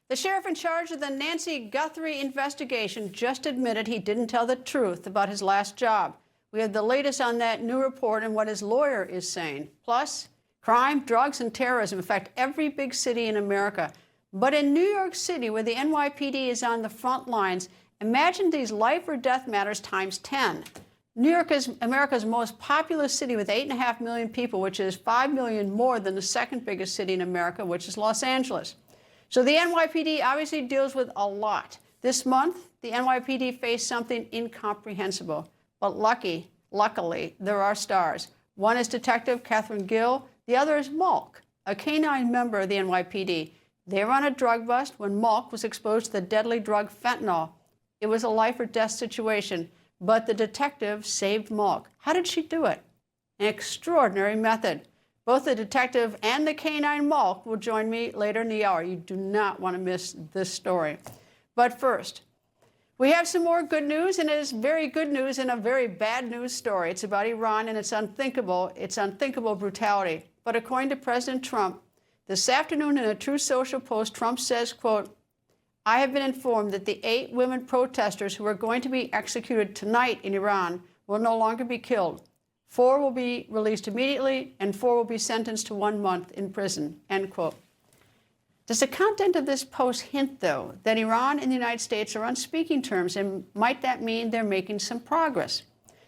The sheriff in charge of the Nancy Guthrie investigation just admitted he didn't tell the truth about his last job. We have the latest on that new report and what his lawyer is saying. Plus, crime, drugs, and terrorism affect every big city in America. But in New York City, where the NYPD is on the front lines, imagine these life or death matters times 10. New York is America's most populous city with 8.5 million people, which is 5 million more than the second biggest city in America, which is Los Angeles. So the NYPD obviously deals with a lot. This month, the NYPD faced something incomprehensible. But luckily, there are stars. One is Detective Katherine Gill. The other is Malk, a K-9 member of the NYPD. They were on a drug bust when Malk was exposed to the deadly drug fentanyl. It was a life or death situation, but the detective saved Malk. How did she do it? An extraordinary method. Both the detective and the K-9 Malk will join me later in the hour. You do not want to miss this story. But first, we have some more good news, and it is very good news in a very bad news story. It's about Iran and its unthinkable brutality. But according to President Trump, this afternoon in a Truth Social post, Trump says, quote, "I have been informed that the 8 women protesters who are going to be executed tonight in Iran will no longer be killed. 4 will be released immediately, and 4 will be sentenced to 1 month in prison," end quote. Does the content of this post hint, though, that Iran and the United States are on speaking terms, and might that mean they're making some progress?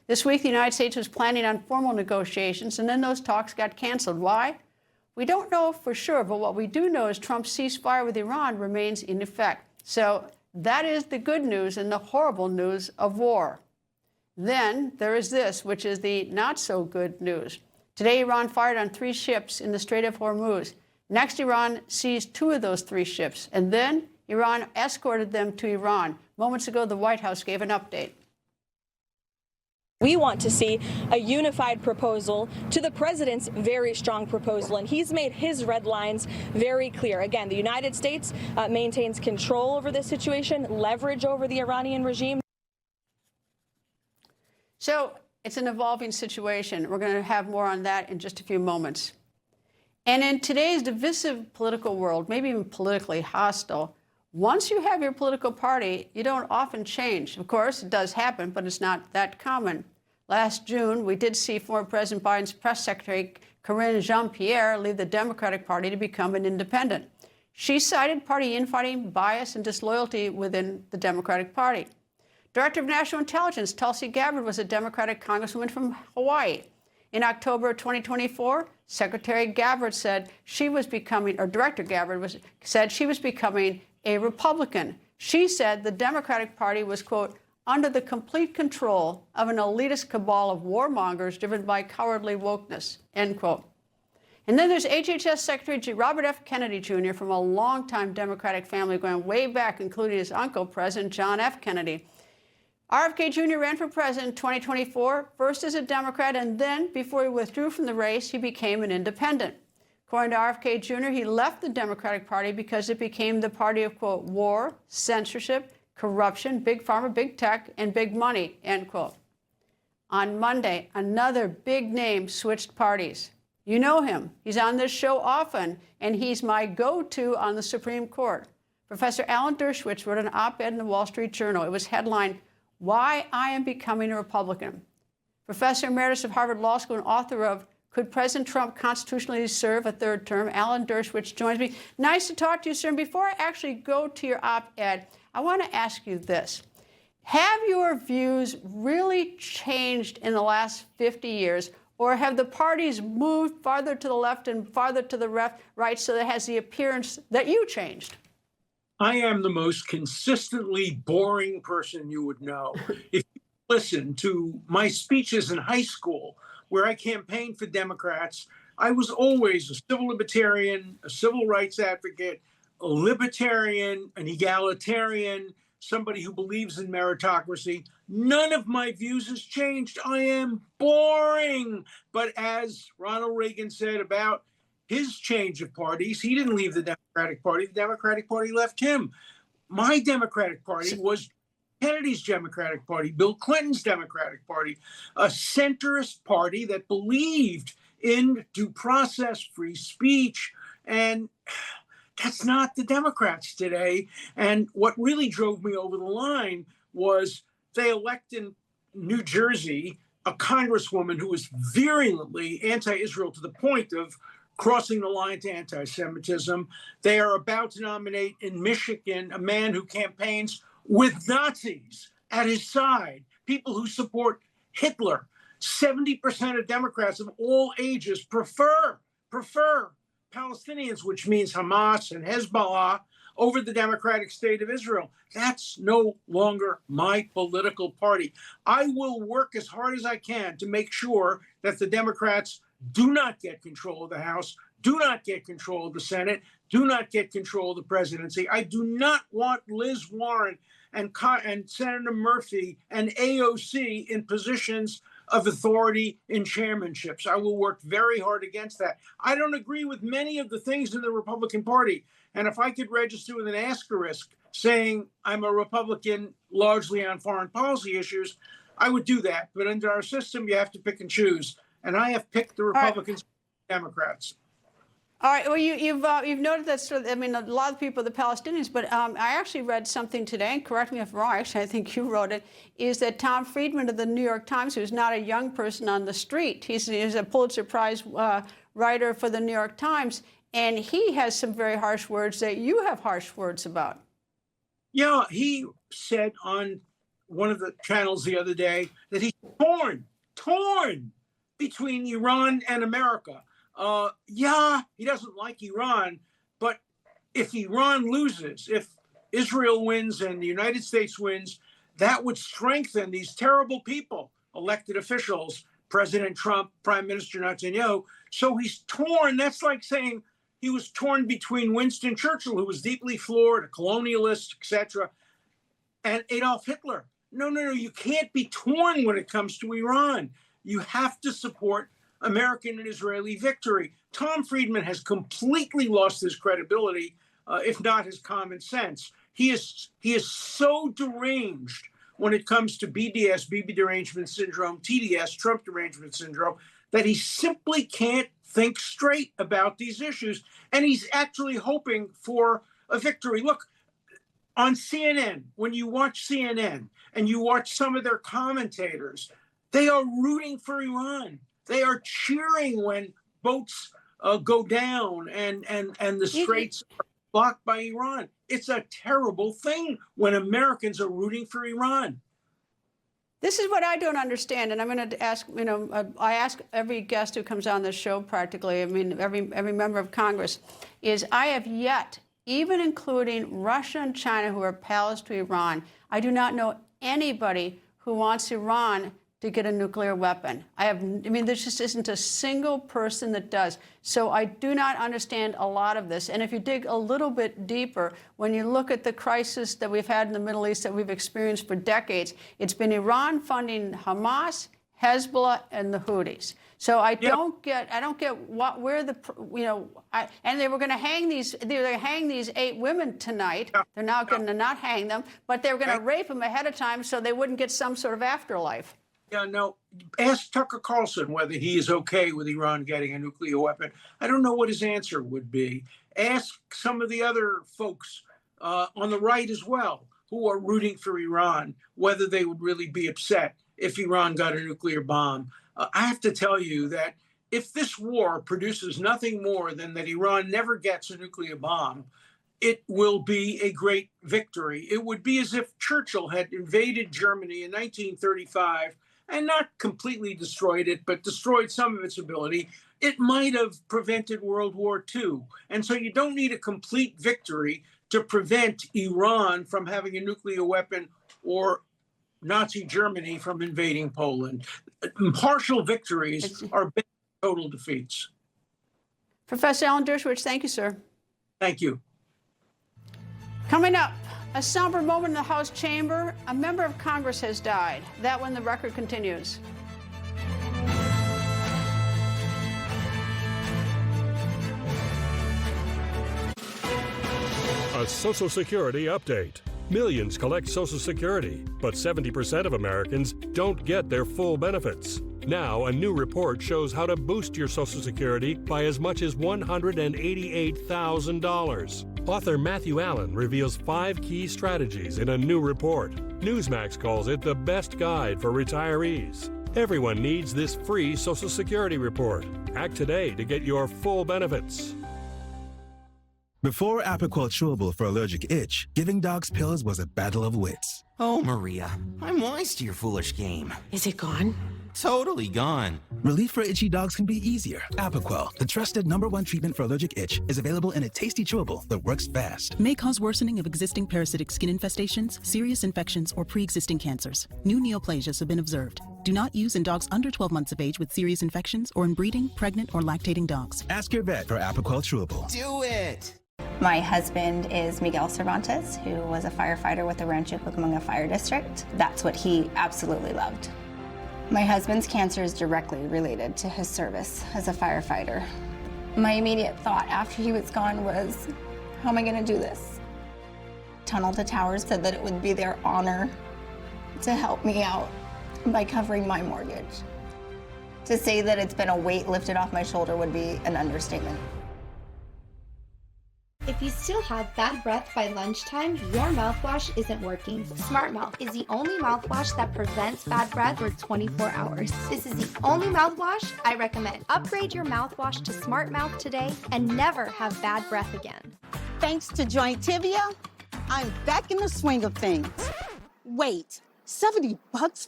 This week, the United States was planning on formal negotiations, and then those talks got canceled. Why? We don't know for sure, but what we do know is Trump's ceasefire with Iran remains in effect. So that is the good news and the horrible news of war. Then there is this, which is the not-so-good news. Today, Iran fired on 3 ships in the Strait of Hormuz. Next, Iran seized 2 of those 3 ships, and then Iran escorted them to Iran. Moments ago, the White House gave an update. We want to see a unified proposal to the president's very strong proposal, and he's made his red lines very clear. Again, the United States maintains control over this situation, leverage over the Iranian regime. So it's an evolving situation. We're going to have more on that in just a few moments. And in today's divisive political world, maybe even politically hostile, once you have your political party, you don't often change. Of course, it does happen, but it's not that common. Last June, we did see former President Biden's press secretary, Karine Jean-Pierre, leave the Democratic Party to become an independent. She cited party infighting, bias, and disloyalty within the Democratic Party. Director of National Intelligence, Tulsi Gabbard, was a Democratic congresswoman from Hawaii. In October 2024, Secretary Gabbard said she was becoming, or Director Gabbard said she was becoming a Republican. She said the Democratic Party was, quote, under the complete control of an elitist cabal of warmongers driven by cowardly wokeness, end quote. And then there's HHS Secretary Robert F. Kennedy Jr. from a longtime Democratic family going way back, including his uncle, President John F. Kennedy. RFK Jr. ran for president in 2024, first as a Democrat, and then, before he withdrew from the race, he became an independent. According to RFK Jr., he left the Democratic Party because it became the party of, quote, war, censorship, corruption, big pharma, big tech, and big money, end quote. On Monday, another big name switched parties. You know him. He's on this show often, and he's my go-to on the Supreme Court. Professor Alan Dershowitz wrote an op-ed in the Wall Street Journal. It was headlined, "Why I Am Becoming a Republican." Professor Emeritus of Harvard Law School and author of Could President Trump Constitutionally Serve a Third Term? Alan Dershowitz joins me. Nice to talk to you, sir. And before I actually go to your op-ed, I want to ask you this. Have your views really changed in the last 50 years, or have the parties moved farther to the left and farther to the right so that it has the appearance that you changed? I am the most consistently boring person you would know. If you listen to my speeches in high school, where I campaigned for Democrats, I was always a civil libertarian, a civil rights advocate, a libertarian, an egalitarian, somebody who believes in meritocracy. None of my views has changed. I am boring. But as Ronald Reagan said about his change of parties, he didn't leave the Democratic Party. The Democratic Party left him. My Democratic Party was Kennedy's Democratic Party, Bill Clinton's Democratic Party, a centrist party that believed in due process, free speech, and That's not the Democrats today. And what really drove me over the line was they elect in New Jersey a congresswoman who was virulently anti-Israel to the point of crossing the line to anti-Semitism. They are about to nominate in Michigan a man who campaigns with Nazis at his side, people who support Hitler. 70% of Democrats of all ages prefer Palestinians, which means Hamas and Hezbollah, over the democratic state of Israel. That's no longer my political party. I will work as hard as I can to make sure that the Democrats do not get control of the House, do not get control of the Senate, do not get control of the presidency. I do not want Liz Warren and Senator Murphy and AOC in positions of authority in chairmanships. I will work very hard against that. I don't agree with many of the things in the Republican Party. And if I could register with an asterisk saying I'm a Republican largely on foreign policy issues, I would do that. But under our system, you have to pick and choose. And I have picked the Republicans and Democrats. All right. Well, you've noted that sort of, I mean, a lot of people, the Palestinians, but I actually read something today, and correct me if I'm wrong, actually, I think you wrote it, is that Tom Friedman of the New York Times, who's not a young person on the street, he's a Pulitzer Prize writer for the New York Times, and he has some very harsh words that you have harsh words about. Yeah, he said on one of the channels the other day that he's torn between Iran and America. Yeah, he doesn't like Iran, but if Iran loses, if Israel wins and the United States wins, that would strengthen these terrible people, elected officials, President Trump, Prime Minister Netanyahu. So he's torn. That's like saying he was torn between Winston Churchill, who was deeply flawed, a colonialist, etc., and Adolf Hitler. No, you can't be torn when it comes to Iran. You have to support American and Israeli victory. Tom Friedman has completely lost his credibility, if not his common sense. He is so deranged when it comes to BDS, BB derangement syndrome, TDS, Trump derangement syndrome, that he simply can't think straight about these issues. And he's actually hoping for a victory. Look, on CNN, when you watch CNN and you watch some of their commentators, they are rooting for Iran. They are cheering when boats go down and the straits are blocked by Iran. It's a terrible thing when Americans are rooting for Iran. This is what I don't understand, and I'm going to ask, I ask every guest who comes on this show practically, I mean, every member of Congress, is I have yet, even including Russia and China, who are pals to Iran, I do not know anybody who wants Iran to get a nuclear weapon. there just isn't a single person that does. So I do not understand a lot of this. And if you dig a little bit deeper, when you look at the crisis that we've had in the Middle East that we've experienced for decades, it's been Iran funding Hamas, Hezbollah, and the Houthis. So I don't get where the, and they were going to hang these 8 women tonight. They're now going to not hang them, but they were going to rape them ahead of time so they wouldn't get some sort of afterlife. Yeah, no, ask Tucker Carlson whether he is okay with Iran getting a nuclear weapon. I don't know what his answer would be. Ask some of the other folks on the right as well who are rooting for Iran whether they would really be upset if Iran got a nuclear bomb. I have to tell you that if this war produces nothing more than that Iran never gets a nuclear bomb, it will be a great victory. It would be as if Churchill had invaded Germany in 1935 and not completely destroyed it, but destroyed some of its ability. It might have prevented World War II. And so you don't need a complete victory to prevent Iran from having a nuclear weapon or Nazi Germany from invading Poland. Partial victories are total defeats. Professor Alan Dershowitz, thank you, sir. Thank you. Coming up, a somber moment in the House chamber. A member of Congress has died. That when the record continues. A Social Security update. Millions collect Social Security, but 70% of Americans don't get their full benefits. Now, a new report shows how to boost your Social Security by as much as $188,000. Author Matthew Allen reveals 5 key strategies in a new report. Newsmax calls it the best guide for retirees. Everyone needs this free Social Security report. Act today to get your full benefits. Before Apoquel Chewable for allergic itch, giving dogs pills was a battle of wits. Oh, Maria, I'm wise to your foolish game. Is it gone? Totally gone. Relief for itchy dogs can be easier. Apoquel, the trusted #1 treatment for allergic itch, is available in a tasty chewable that works fast. May cause worsening of existing parasitic skin infestations, serious infections, or pre-existing cancers. New neoplasias have been observed. Do not use in dogs under 12 months of age with serious infections or in breeding, pregnant, or lactating dogs. Ask your vet for Apoquel Chewable. Do it! My husband is Miguel Cervantes, who was a firefighter with the Rancho Cucamonga Fire District. That's what he absolutely loved. My husband's cancer is directly related to his service as a firefighter. My immediate thought after he was gone was, how am I going to do this? Tunnel to Towers said that it would be their honor to help me out by covering my mortgage. To say that it's been a weight lifted off my shoulder would be an understatement. If you still have bad breath by lunchtime, your mouthwash isn't working. Smart Mouth is the only mouthwash that prevents bad breath for 24 hours. This is the only mouthwash I recommend. Upgrade your mouthwash to Smart Mouth today and never have bad breath again. Thanks to Jointivia, I'm back in the swing of things. Wait, $70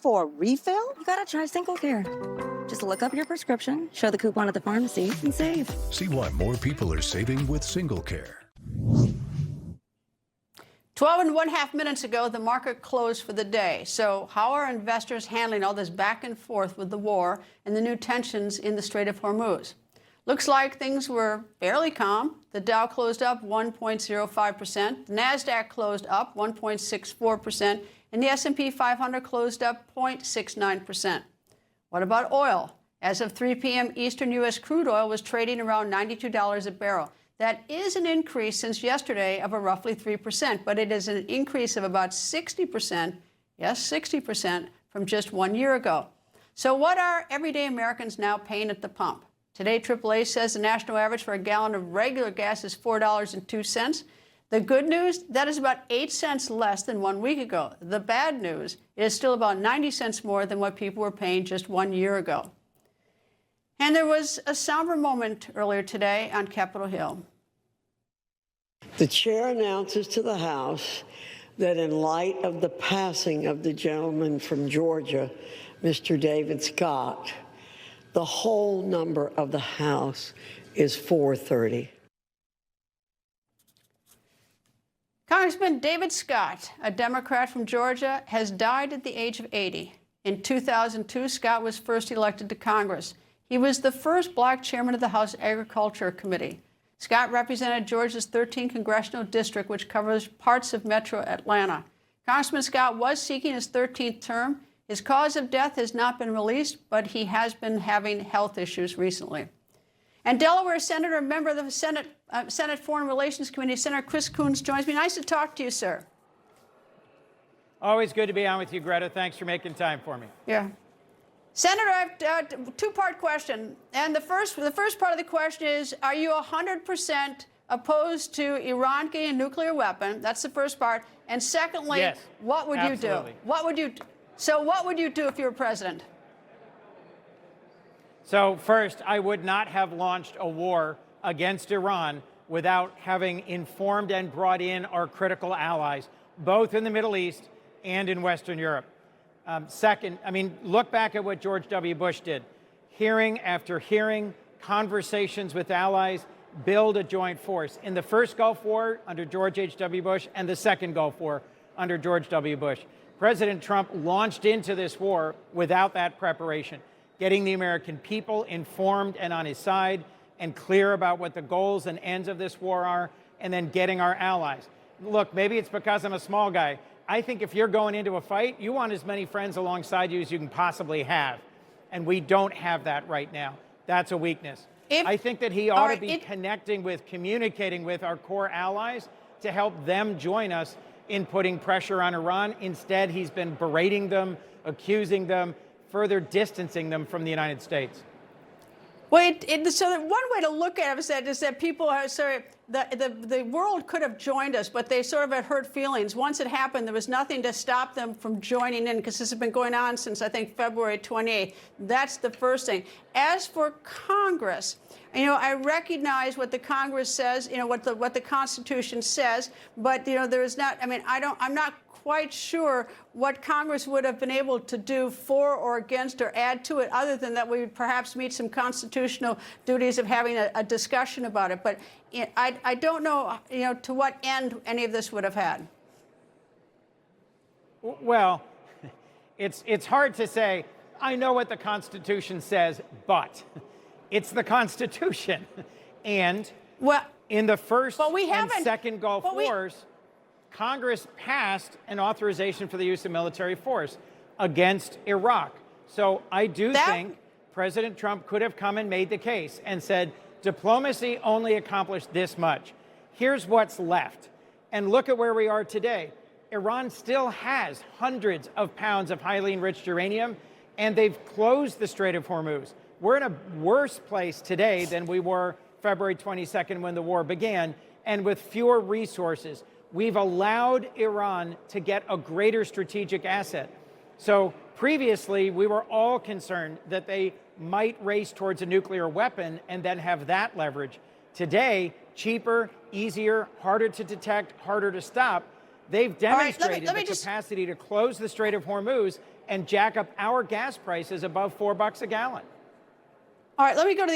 for a refill? You gotta try Single Care. Just look up your prescription, show the coupon at the pharmacy, and save. See why more people are saving with Single Care. 12.5 minutes ago, the market closed for the day. So how are investors handling all this back and forth with the war and the new tensions in the Strait of Hormuz? Looks like things were fairly calm. The Dow closed up 1.05%, the NASDAQ closed up 1.64%, and the S&P 500 closed up 0.69%. What about oil? As of 3 p.m. Eastern, U.S. crude oil was trading around $92 a barrel. That is an increase since yesterday of a roughly 3%, but it is an increase of about 60%, yes, 60% from just 1 year ago. So what are everyday Americans now paying at the pump? Today, AAA says the national average for a gallon of regular gas is $4.02. The good news, that is about 8 cents less than 1 week ago. The bad news, it is still about 90 cents more than what people were paying just 1 year ago. And there was a somber moment earlier today on Capitol Hill. The chair announces to the House that in light of the passing of the gentleman from Georgia, Mr. David Scott, the whole number of the House is 430. Congressman David Scott, a Democrat from Georgia, has died at the age of 80. In 2002, Scott was first elected to Congress. He was the first black chairman of the House Agriculture Committee. Scott represented Georgia's 13th congressional district, which covers parts of metro Atlanta. Congressman Scott was seeking his 13th term. His cause of death has not been released, but he has been having health issues recently. And Delaware Senator and member of the Senate Foreign Relations Committee, Senator Chris Coons, joins me. Nice to talk to you, sir. Always good to be on with you, Greta. Thanks for making time for me. Yeah. Senator, I have a two-part question. And the first part of the question is, are you 100% opposed to Iran getting a nuclear weapon? That's the first part. And secondly, yes, what would absolutely. you do? What would you do if you were president? So first, I would not have launched a war against Iran without having informed and brought in our critical allies, both in the Middle East and in Western Europe. Second, look back at what George W. Bush did. Hearing after hearing, conversations with allies, build a joint force. In the first Gulf War under George H.W. Bush and the second Gulf War under George W. Bush. President Trump launched into this war without that preparation, getting the American people informed and on his side and clear about what the goals and ends of this war are, and then getting our allies. Look, maybe it's because I'm a small guy. I think if you're going into a fight, you want as many friends alongside you as you can possibly have. And we don't have that right now. That's a weakness. I think that he ought to be connecting with, communicating with our core allies to help them join us in putting pressure on Iran. Instead, he's been berating them, accusing them, further distancing them from the United States. Well, so that one way to look at it is that people are sorry. The world could have joined us, but they sort of had hurt feelings. Once it happened, there was nothing to stop them from joining in, because this has been going on since, I think, February 28th. That's the first thing. As for Congress, I recognize what the Congress says, what the Constitution says, but there is not. I'm not quite sure what Congress would have been able to do for or against or add to it, other than that we would perhaps meet some constitutional duties of having a discussion about it. But I don't know, to what end any of this would have had. Well, it's hard to say, I know what the Constitution says, but it's the Constitution. And in the first and second Gulf Wars, Congress passed an authorization for the use of military force against Iraq. So I do think President Trump could have come and made the case and said, diplomacy only accomplished this much. Here's what's left. And look at where we are today. Iran still has hundreds of pounds of highly enriched uranium, and they've closed the Strait of Hormuz. We're in a worse place today than we were February 22nd when the war began, and with fewer resources. We've allowed Iran to get a greater strategic asset. So previously, we were all concerned that they might race towards a nuclear weapon and then have that leverage. Today, cheaper, easier, harder to detect, harder to stop. They've demonstrated the capacity to close the Strait of Hormuz and jack up our gas prices above $4 a gallon. All right, let me go to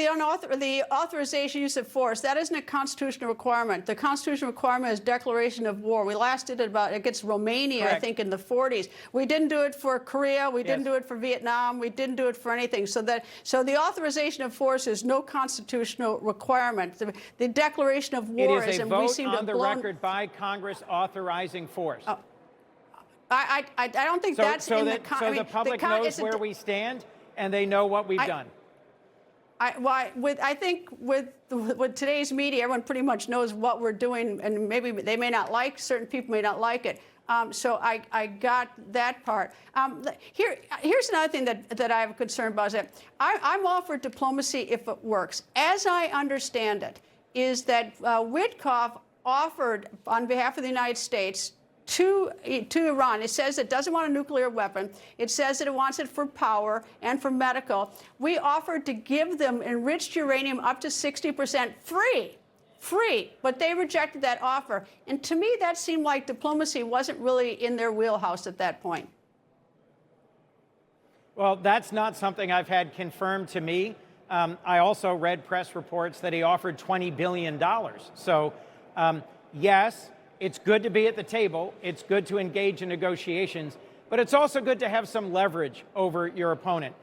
the authorization use of force. That isn't a constitutional requirement. The constitutional requirement is declaration of war. We last did it against Romania, Correct. I think, in the 40s. We didn't do it for Korea. We didn't do it for Vietnam. We didn't do it for anything. So the authorization of force is no constitutional requirement. The declaration of war is is, a and we vote seem to on the record by Congress authorizing force. I don't think that's in the so the public knows where we stand and they know what we've done. I think with today's media, everyone pretty much knows what we're doing, and maybe they may not like, certain people may not like it. So I got that part. Here's another thing that I have a concern about. Is that I'm all for diplomacy if it works. As I understand it, is that Witkoff offered on behalf of the United States to Iran. It says it doesn't want a nuclear weapon. It says that it wants it for power and for medical. We offered to give them enriched uranium up to 60% free, but they rejected that offer. And to me, that seemed like diplomacy wasn't really in their wheelhouse at that point. Well, that's not something I've had confirmed to me. I also read press reports that he offered $20 billion. So, yes, it's good to be at the table. It's good to engage in negotiations, but it's also good to have some leverage over your opponent.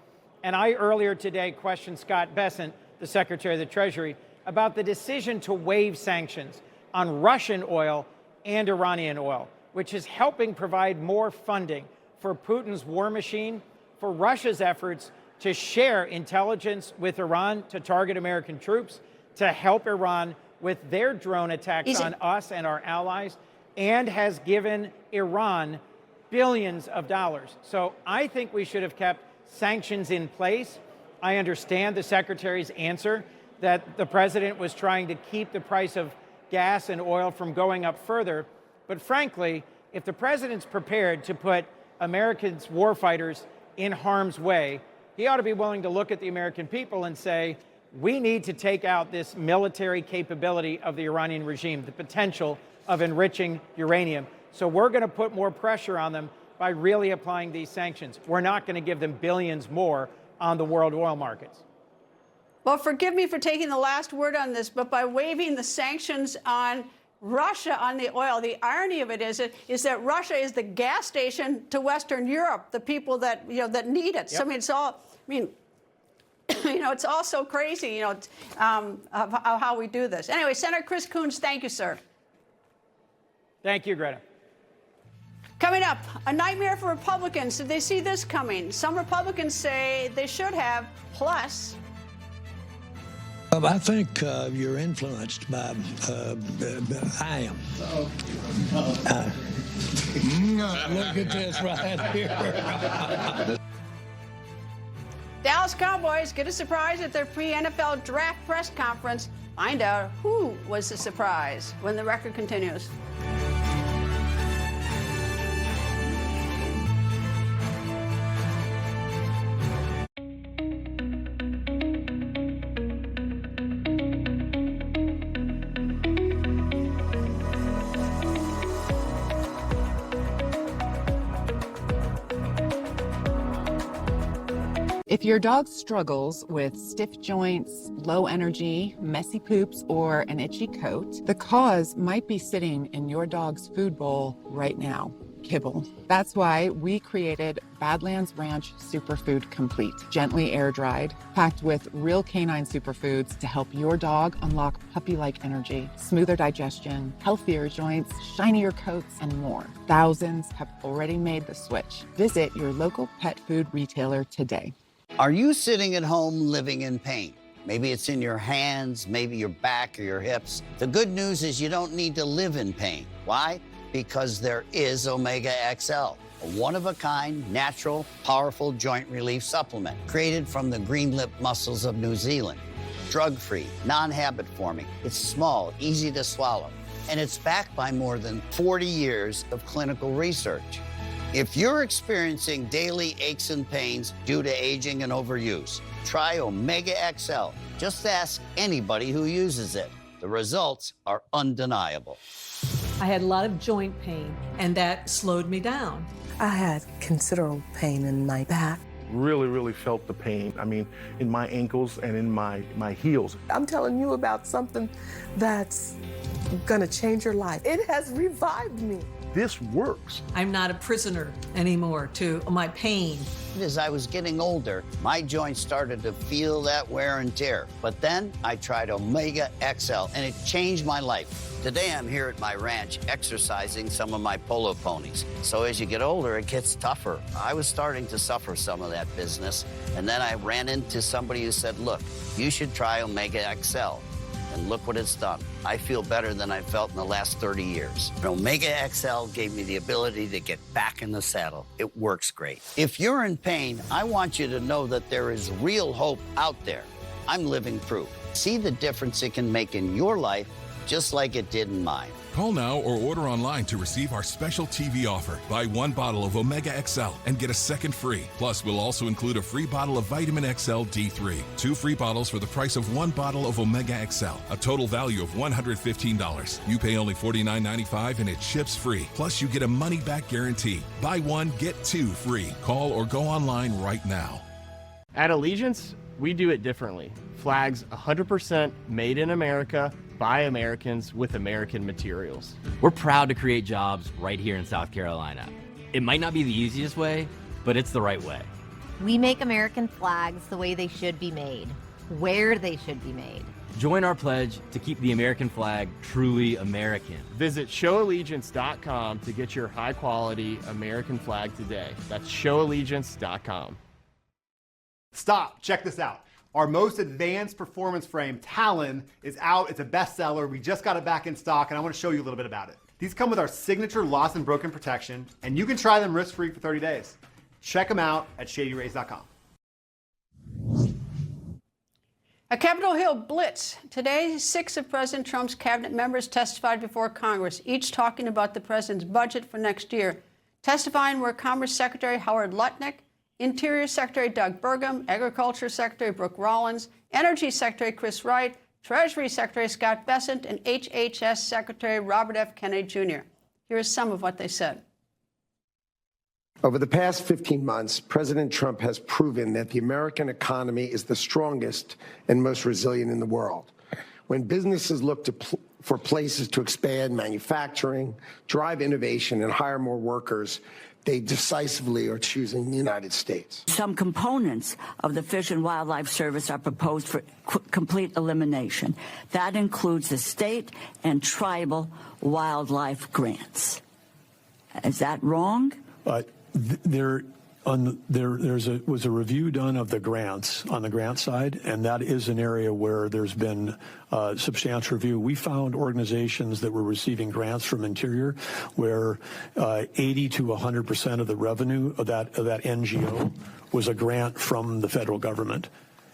And I earlier today questioned Scott Bessent, the Secretary of the Treasury, about the decision to waive sanctions on Russian oil and Iranian oil, which is helping provide more funding for Putin's war machine, for Russia's efforts to share intelligence with Iran to target American troops, to help Iran with their drone attacks on us and our allies, and has given Iran billions of dollars. So I think we should have kept sanctions in place. I understand the Secretary's answer that the president was trying to keep the price of gas and oil from going up further. But frankly, if the president's prepared to put Americans' warfighters in harm's way, he ought to be willing to look at the American people and say, we need to take out this military capability of the Iranian regime, the potential of enriching uranium. So we're going to put more pressure on them by really applying these sanctions. We're not going to give them billions more on the world oil markets. Well, forgive me for taking the last word on this, but by waiving the sanctions on Russia on the oil, the irony of it is that Russia is the gas station to Western Europe, the people that that need it. Yep. So it's all. It's all so crazy, how we do this. Anyway, Senator Chris Coons, thank you, sir. Thank you, Greta. Coming up, a nightmare for Republicans. Did they see this coming? Some Republicans say they should have, plus. I think you're influenced by, I am. Look at this right here. Dallas Cowboys get a surprise at their pre-NFL draft press conference. Find out who was the surprise when the record continues. If your dog struggles with stiff joints, low energy, messy poops, or an itchy coat, the cause might be sitting in your dog's food bowl right now. Kibble. That's why we created Badlands Ranch Superfood Complete, gently air-dried, packed with real canine superfoods to help your dog unlock puppy-like energy, smoother digestion, healthier joints, shinier coats, and more. Thousands have already made the switch. Visit your local pet food retailer today. Are you sitting at home living in pain? Maybe it's in your hands, maybe your back or your hips. The good news is you don't need to live in pain. Why? Because there is Omega XL, a one-of-a-kind, natural, powerful joint relief supplement created from the green lip mussels of New Zealand. Drug-free, non-habit forming. It's small, easy to swallow, and it's backed by more than 40 years of clinical research. If you're experiencing daily aches and pains due to aging and overuse, try Omega XL. Just ask anybody who uses it. The results are undeniable. I had a lot of joint pain, and that slowed me down. I had considerable pain in my back. Really felt the pain. I mean, in my ankles and in my heels. I'm telling you about something that's gonna change your life. It has revived me. This works. I'm not a prisoner anymore to my pain. As I was getting older, my joints started to feel that wear and tear. But then I tried Omega XL, and it changed my life. Today, I'm here at my ranch exercising some of my polo ponies. So as you get older, it gets tougher. I was starting to suffer some of that business, and then I ran into somebody who said, look, you should try Omega XL. And look what it's done. I feel better than I felt in the last 30 years. And Omega XL gave me the ability to get back in the saddle. It works great. If you're in pain, I want you to know that there is real hope out there. I'm living proof. See the difference it can make in your life, just like it did in mine. Call now or order online to receive our special TV offer. Buy one bottle of Omega XL and get a second free. Plus, we'll also include a free bottle of Vitamin XL D3. 2 free bottles for the price of 1 bottle of Omega XL. A total value of $115. You pay only $49.95 and it ships free. Plus, you get a money-back guarantee. Buy one, get 2 free. Call or go online right now. At Allegiance, we do it differently. Flags 100% made in America, by Americans, with American materials. We're proud to create jobs right here in South Carolina. It might not be the easiest way, but it's the right way. We make American flags the way they should be made, where they should be made. Join our pledge to keep the American flag truly American. Visit showallegiance.com to get your high-quality American flag today. That's showallegiance.com. Stop, check this out. Our most advanced performance frame, Talon, is out. It's a bestseller. We just got it back in stock, and I want to show you a little bit about it. These come with our signature lost and broken protection, and you can try them risk-free for 30 days. Check them out at shadyrays.com. A Capitol Hill blitz. Today, 6 of President Trump's cabinet members testified before Congress, each talking about the president's budget for next year. Testifying were Commerce Secretary Howard Lutnick, Interior Secretary Doug Burgum, Agriculture Secretary Brooke Rollins, Energy Secretary Chris Wright, Treasury Secretary Scott Bessent, and HHS Secretary Robert F. Kennedy Jr. Here is some of what they said. Over the past 15 months, President Trump has proven that the American economy is the strongest and most resilient in the world. When businesses look for places to expand manufacturing, drive innovation, and hire more workers, they decisively are choosing the United States. Some components of the Fish and Wildlife Service are proposed for complete elimination. That includes the state and tribal wildlife grants. Is that wrong? There There was a review done of the grants on the grant side, and that is an area where there's been substantial review. We found organizations that were receiving grants from Interior where 80 to 100% of the revenue of that NGO was a grant from the federal government.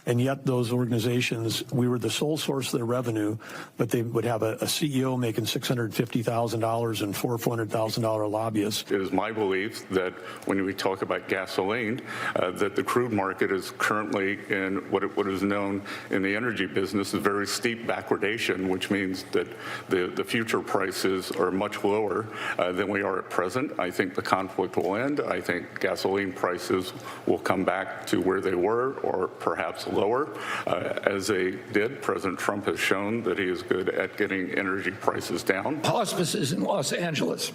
And yet those organizations, we were the sole source of their revenue, but they would have a CEO making $650,000 and $400,000 lobbyists. It is my belief that when we talk about gasoline, that the crude market is currently in what is known in the energy business a very steep backwardation, which means that the future prices are much lower than we are at present. I think the conflict will end. I think gasoline prices will come back to where they were, or perhaps lower. As they did, President Trump has shown that he is good at getting energy prices down. Hospices in Los Angeles,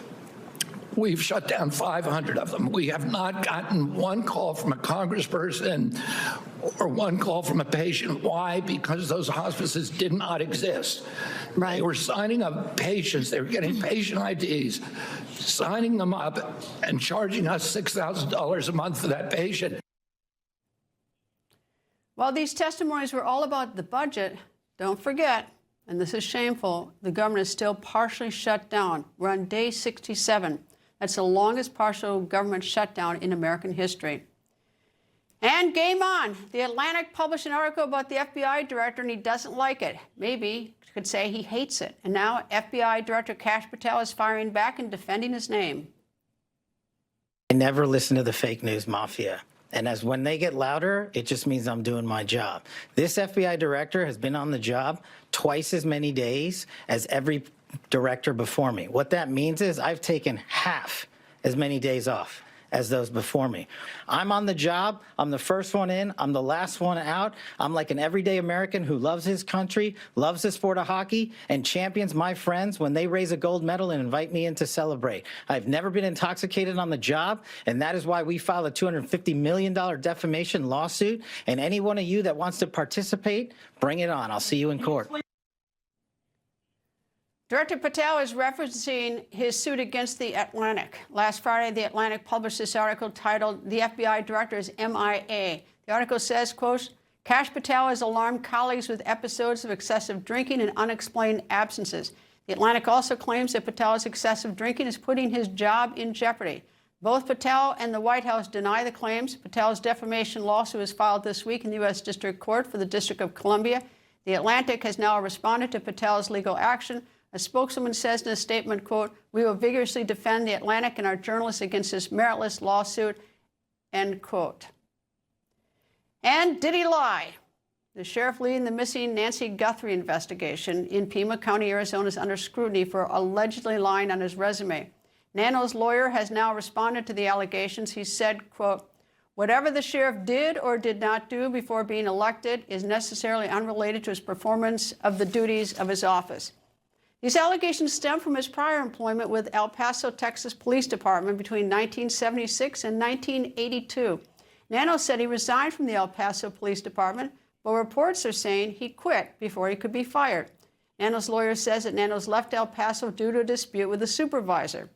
we've shut down 500 of them. We have not gotten one call from a congressperson or one call from a patient. Why? Because those hospices did not exist. Right. They were signing up patients. They were getting patient IDs, signing them up, and charging us $6,000 a month for that patient. While these testimonies were all about the budget, don't forget, and this is shameful, the government is still partially shut down. We're on day 67. That's the longest partial government shutdown in American history. And game on. The Atlantic published an article about the FBI director, and he doesn't like it. Maybe could say he hates it. And now FBI Director Kash Patel is firing back and defending his name. I never listen to the fake news mafia. And as when they get louder, it just means I'm doing my job. This FBI director has been on the job twice as many days as every director before me. What that means is I've taken half as many days off as those before me. I'm on the job. I'm the first one in. I'm the last one out. I'm like an everyday American who loves his country, loves the sport of hockey, and champions my friends when they raise a gold medal and invite me in to celebrate. I've never been intoxicated on the job, and that is why we filed a $250 million defamation lawsuit. And any one of you that wants to participate, bring it on. I'll see you in court. Director Patel is referencing his suit against The Atlantic. Last Friday, The Atlantic published this article titled, "The FBI Director is MIA." The article says, quote, Kash Patel has alarmed colleagues with episodes of excessive drinking and unexplained absences. The Atlantic also claims that Patel's excessive drinking is putting his job in jeopardy. Both Patel and the White House deny the claims. Patel's defamation lawsuit was filed this week in the U.S. District Court for the District of Columbia. The Atlantic has now responded to Patel's legal action. A spokeswoman says in a statement, quote, "We will vigorously defend The Atlantic and our journalists against this meritless lawsuit," end quote. And did he lie? The sheriff leading the missing Nancy Guthrie investigation in Pima County, Arizona is under scrutiny for allegedly lying on his resume. Nano's lawyer has now responded to the allegations. He said, quote, "Whatever the sheriff did or did not do before being elected is necessarily unrelated to his performance of the duties of his office." These allegations stem from his prior employment with El Paso, Texas Police Department between 1976 and 1982. Nano said he resigned from the El Paso Police Department, but reports are saying he quit before he could be fired. Nano's lawyer says that Nano's left El Paso due to a dispute with a supervisor.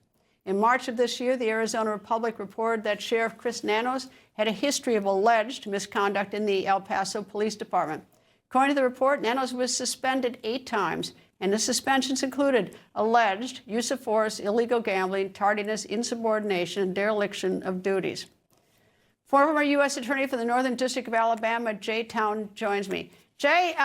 In March of this year, the Arizona Republic reported that Sheriff Chris Nanos had a history of alleged misconduct in the El Paso Police Department. According to the report, Nanos was suspended 8 times, and the suspensions included alleged use of force, illegal gambling, tardiness, insubordination, and dereliction of duties. Former U.S. Attorney for the Northern District of Alabama, Jay Town, joins me. Jay,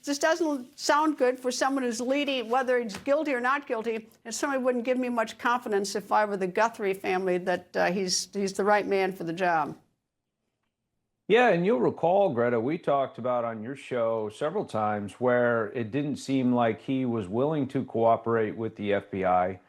this doesn't sound good for someone who's leading, whether he's guilty or not guilty. It certainly wouldn't give me much confidence if I were the Guthrie family that he's the right man for the job. Yeah, and you'll recall, Greta, we talked about on your show several times where it didn't seem like he was willing to cooperate with the FBI.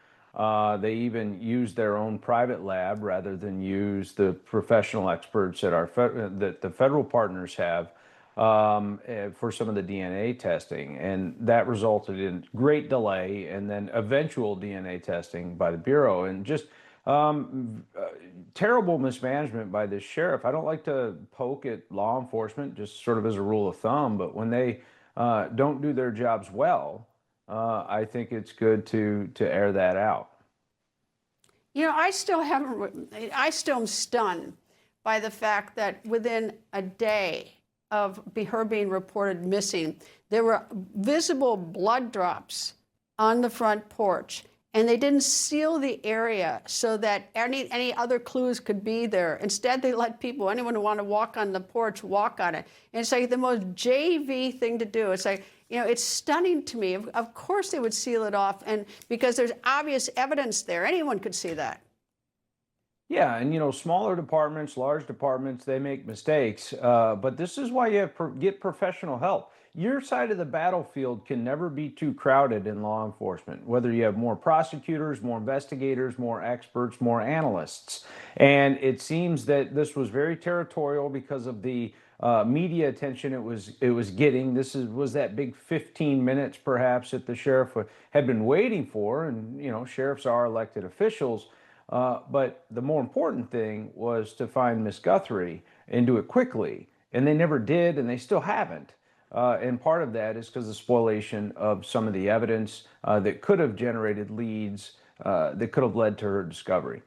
They even used their own private lab rather than use the professional experts that the federal partners have for some of the DNA testing. And that resulted in great delay and then eventual DNA testing by the Bureau. And just terrible mismanagement by this sheriff. I don't like to poke at law enforcement, just sort of as a rule of thumb, but when they don't do their jobs well, I think it's good to air that out. You know, I still am stunned by the fact that within a day of her being reported missing, there were visible blood drops on the front porch, and they didn't seal the area so that any other clues could be there. Instead, they let people, anyone who wanted to walk on the porch, walk on it. And it's like the most JV thing to do. It's like, it's stunning to me. Of course they would seal it off, and because there's obvious evidence there. Anyone could see that. Yeah, and smaller departments, large departments, they make mistakes. But this is why you have to get professional help. Your side of the battlefield can never be too crowded in law enforcement, whether you have more prosecutors, more investigators, more experts, more analysts. And it seems that this was very territorial because of the media attention it was getting. Was that big 15 minutes perhaps that the sheriff had been waiting for, and sheriffs are elected officials. But the more important thing was to find Miss Guthrie and do it quickly, and they never did, and they still haven't. And part of that is because of spoliation of some of the evidence that could have generated leads that could have led to her discovery.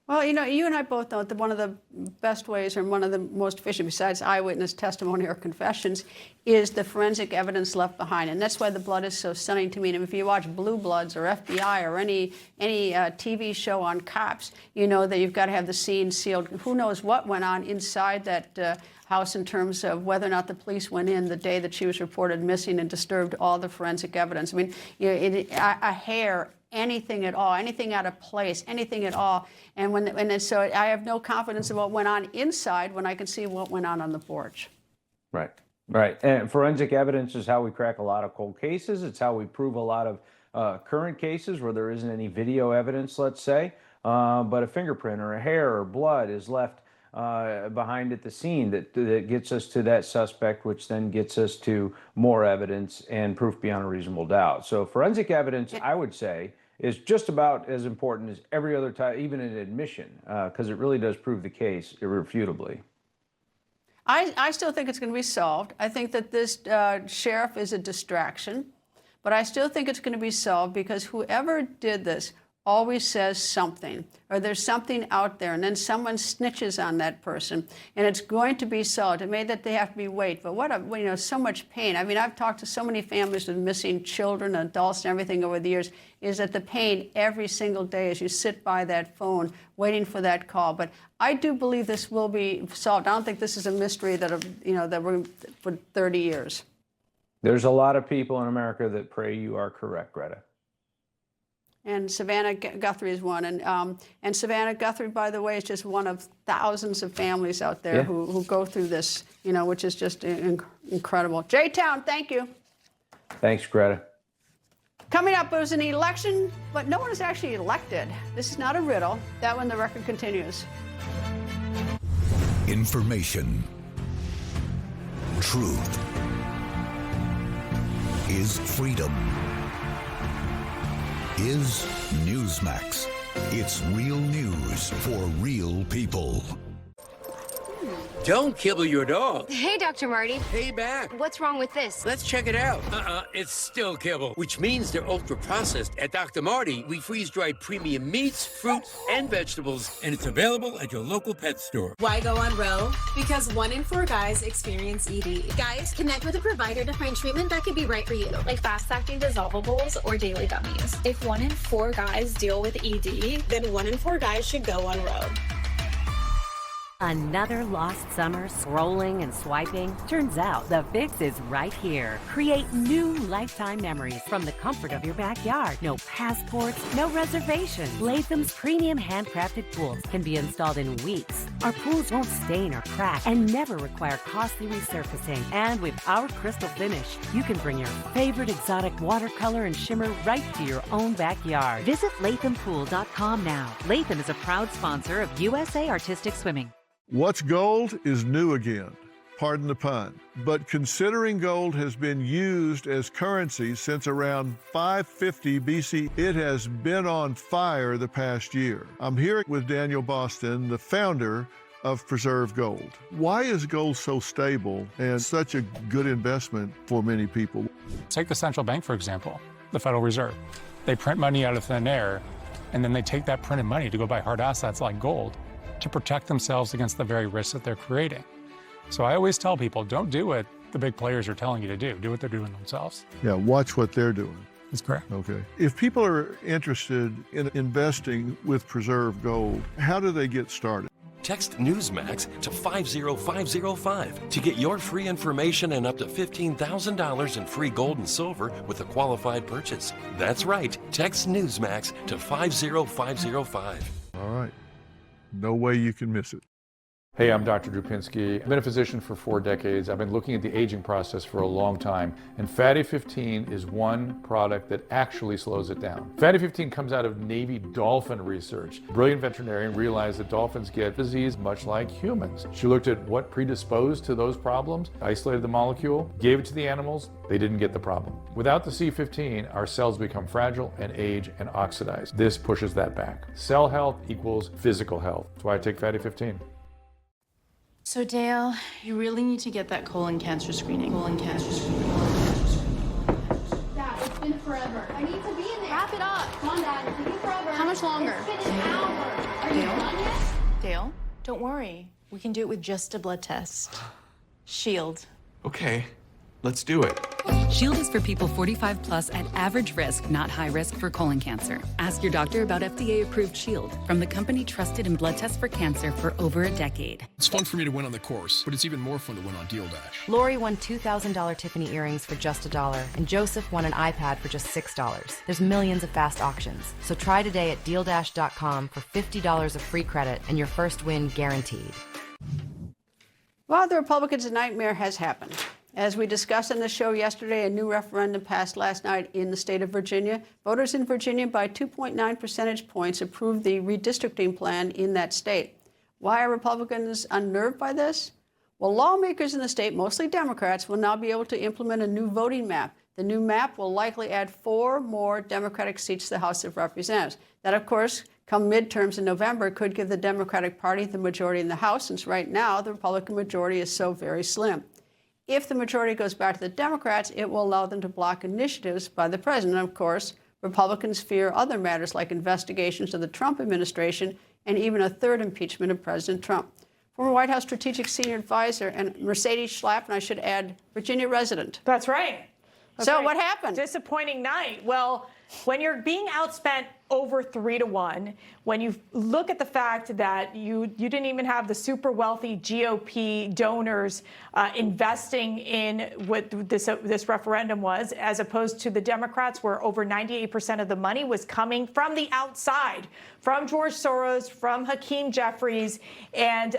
Well, you and I both know that one of the best ways, or one of the most efficient, besides eyewitness testimony or confessions, is the forensic evidence left behind. And that's why the blood is so stunning to me. And if you watch Blue Bloods or FBI or any TV show on cops, you know that you've got to have the scene sealed. Who knows what went on inside that house in terms of whether or not the police went in the day that she was reported missing and disturbed all the forensic evidence. I mean, a hair, anything at all, anything out of place, anything at all. And so I have no confidence in what went on inside when I can see what went on the porch. Right. And forensic evidence is how we crack a lot of cold cases. It's how we prove a lot of current cases where there isn't any video evidence, let's say. But a fingerprint or a hair or blood is left behind at the scene that gets us to that suspect, which then gets us to more evidence and proof beyond a reasonable doubt. So forensic evidence, I would say, is just about as important as every other type, even an admission, because it really does prove the case irrefutably. I still think it's going to be solved. I think that this sheriff is a distraction, but I still think it's going to be solved because whoever did this always says something, or there's something out there, and then someone snitches on that person, and it's going to be solved. It may that they have to be wait, but so much pain. I mean, I've talked to so many families with missing children, adults, and everything over the years, is that the pain every single day as you sit by that phone waiting for that call. But I do believe this will be solved. I don't think this is a mystery that we're for 30 years. There's a lot of people in America that pray you are correct, Greta. And Savannah Guthrie is one. And Savannah Guthrie, by the way, is just one of thousands of families out there who go through this, which is just incredible. J-Town, thank you. Thanks, Greta. Coming up, it was an election, but no one is actually elected. This is not a riddle. That one, the record continues. Information. Truth. Is freedom. Is Newsmax. It's real news for real people. Don't kibble your dog. Hey, Dr. Marty. Hey, back. What's wrong with this? Let's check it out. It's still kibble, which means they're ultra-processed. At Dr. Marty, we freeze-dried premium meats, fruits, and vegetables, and it's available at your local pet store. Why go on Roe? Because 1 in 4 guys experience ED. Guys, connect with a provider to find treatment that could be right for you, like fast-acting dissolvables or daily gummies. If 1 in 4 guys deal with ED, then 1 in 4 guys should go on Roe. Another lost summer scrolling and swiping? Turns out the fix is right here. Create new lifetime memories from the comfort of your backyard. No passports, no reservations. Latham's premium handcrafted pools can be installed in weeks. Our pools won't stain or crack and never require costly resurfacing. And with our crystal finish, you can bring your favorite exotic watercolor and shimmer right to your own backyard. Visit LathamPool.com now. Latham is a proud sponsor of USA Artistic Swimming. What's gold is new again, pardon the pun. But considering gold has been used as currency since around 550 BC, it has been on fire the past year. I'm here with Daniel Boston, the founder of Preserve Gold. Why is gold so stable and such a good investment for many people? Take the central bank, for example, the Federal Reserve. They print money out of thin air, and then they take that printed money to go buy hard assets like gold. to protect themselves against the very risks that they're creating. So I always tell people, don't do what the big players are telling you to do. Do what they're doing themselves. Yeah, watch what they're doing. That's correct. Okay. If people are interested in investing with preserved gold, how do they get started? Text Newsmax to 50505 to get your free information and up to $15,000 in free gold and silver with a qualified purchase. That's right. Text Newsmax to 50505. All right. No way you can miss it. Hey, I'm Dr. Drupinski. I've been a physician for 4 decades. I've been looking at the aging process for a long time, and Fatty 15 is one product that actually slows it down. Fatty 15 comes out of Navy dolphin research. A brilliant veterinarian realized that dolphins get disease much like humans. She looked at what predisposed to those problems, isolated the molecule, gave it to the animals, they didn't get the problem. Without the C15, our cells become fragile and age and oxidize. This pushes that back. Cell health equals physical health. That's why I take Fatty 15. So Dale, you really need to get that colon cancer screening. Colon cancer screening. Dad, it's been forever. I need to be in there. Wrap it up. Come on, Dad. It's taking forever. How much longer? It's been an hour. Are you done yet? Dale, don't worry. We can do it with just a blood test. Shield. Okay, let's do it. Shield is for people 45 plus at average risk, not high risk for colon cancer. Ask your doctor about FDA-approved Shield from the company trusted in blood tests for cancer for over a decade. It's fun for me to win on the course, but it's even more fun to win on Deal Dash. Lori won $2,000 Tiffany earrings for just $1, and Joseph won an iPad for just $6. There's millions of fast auctions, so try today at DealDash.com for $50 of free credit and your first win guaranteed. Well, the Republicans' nightmare has happened. As we discussed on the show yesterday, a new referendum passed last night in the state of Virginia. Voters in Virginia by 2.9 percentage points approved the redistricting plan in that state. Why are Republicans unnerved by this? Well, lawmakers in the state, mostly Democrats, will now be able to implement a new voting map. The new map will likely add 4 more Democratic seats to the House of Representatives. That, of course, come midterms in November, could give the Democratic Party the majority in the House, since right now the Republican majority is so very slim. If the majority goes back to the Democrats, it will allow them to block initiatives by the president. Of course, Republicans fear other matters like investigations of the Trump administration and even a third impeachment of President Trump. Former White House Strategic Senior Advisor and Mercedes Schlapp, and I should add, Virginia resident. That's right. What happened? Disappointing night. Well, when you're being outspent over 3-1, when you look at the fact that you didn't even have the super wealthy GOP donors investing in what this referendum was, as opposed to the Democrats, where over 98% of the money was coming from the outside, from George Soros, from Hakeem Jeffries, and